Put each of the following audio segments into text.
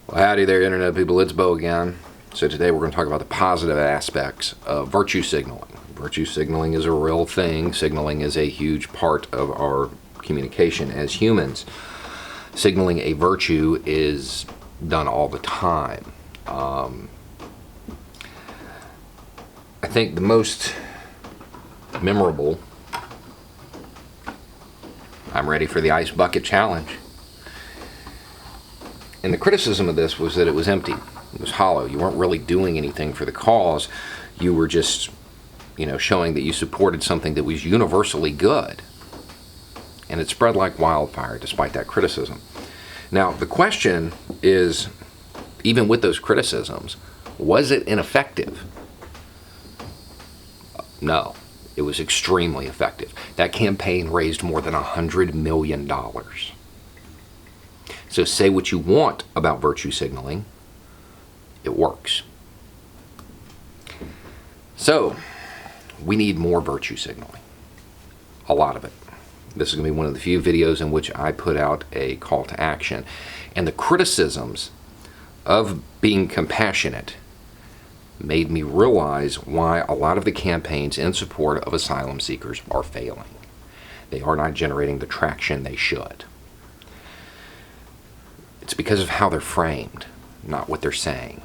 Well, howdy there, Internet people. It's Bo again. So today we're going to talk about the positive aspects of virtue signaling. Virtue signaling is a real thing. Signaling is a huge part of our communication as humans. Signaling a virtue is done all the time. I think the most memorable, I'm ready for the ice bucket challenge. And the criticism of this was that it was empty. It was hollow. You weren't really doing anything for the cause. You were just, showing that you supported something that was universally good. And it spread like wildfire despite that criticism. Now, the question is, even with those criticisms, was it ineffective? No, it was extremely effective. That campaign raised more than $100 million. So say what you want about virtue signaling, it works. So we need more virtue signaling, a lot of it. This is going to be one of the few videos in which I put out a call to action. And the criticisms of being compassionate made me realize why a lot of the campaigns in support of asylum seekers are failing. They are not generating the traction they should. It's because of how they're framed, not what they're saying.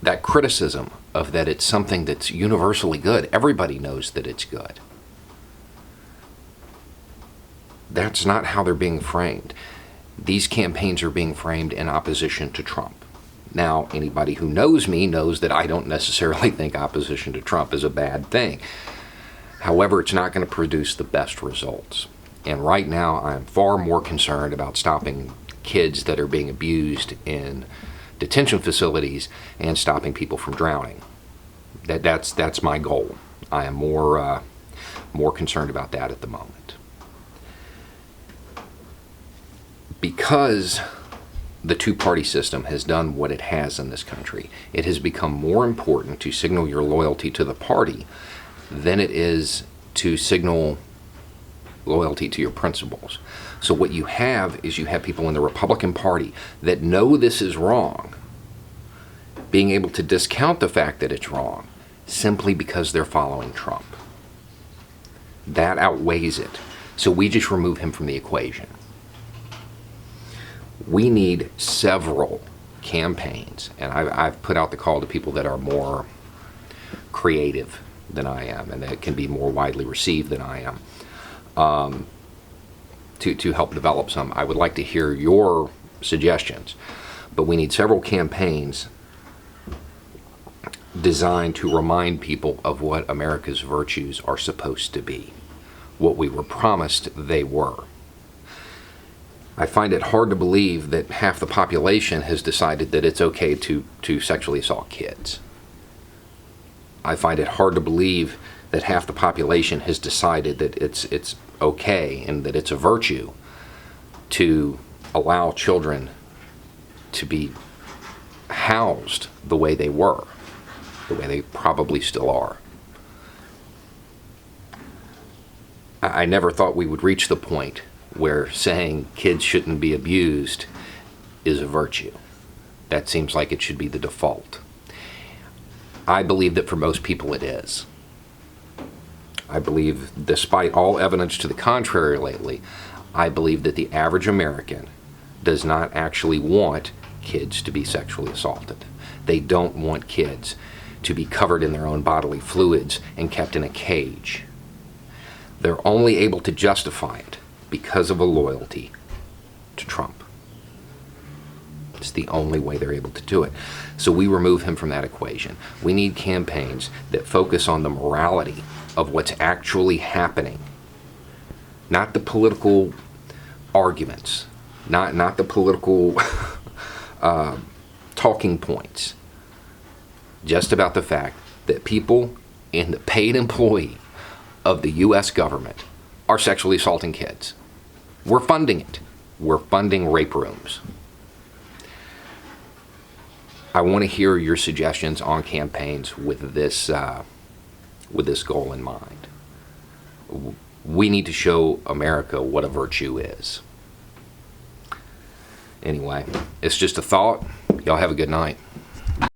That criticism of that it's something that's universally good, everybody knows that it's good. That's not how they're being framed. These campaigns are being framed in opposition to Trump. Now, anybody who knows me knows that I don't necessarily think opposition to Trump is a bad thing. However, it's not going to produce the best results. And right now, I'm far more concerned about stopping kids that are being abused in detention facilities and stopping people from drowning. That's my goal. I am more concerned about that at the moment. Because the two-party system has done what it has in this country, it has become more important to signal your loyalty to the party than it is to signal loyalty to your principles. So what you have is you have people in the Republican Party that know this is wrong, being able to discount the fact that it's wrong simply because they're following Trump. That outweighs it. So we just remove him from the equation. We need several campaigns, and I've put out the call to people that are more creative than I am and that can be more widely received than I am. To help develop some. I would like to hear your suggestions, but we need several campaigns designed to remind people of what America's virtues are supposed to be, what we were promised they were. I find it hard to believe that half the population has decided that it's okay to sexually assault kids. I find it hard to believe that half the population has decided that it's okay and that it's a virtue to allow children to be housed the way they were, the way they probably still are. I never thought we would reach the point where saying kids shouldn't be abused is a virtue. That seems like it should be the default. I believe that for most people it is. I believe, despite all evidence to the contrary lately, I believe that the average American does not actually want kids to be sexually assaulted. They don't want kids to be covered in their own bodily fluids and kept in a cage. They're only able to justify it because of a loyalty to Trump. It's the only way they're able to do it. So we remove him from that equation. We need campaigns that focus on the morality of what's actually happening, not the political arguments, not the political talking points, just about the fact that people in the paid employee of the U.S. government are sexually assaulting kids. We're funding it. We're funding rape rooms. I want to hear your suggestions on campaigns with this goal in mind. We need to show America what a virtue is. Anyway, it's just a thought. Y'all have a good night.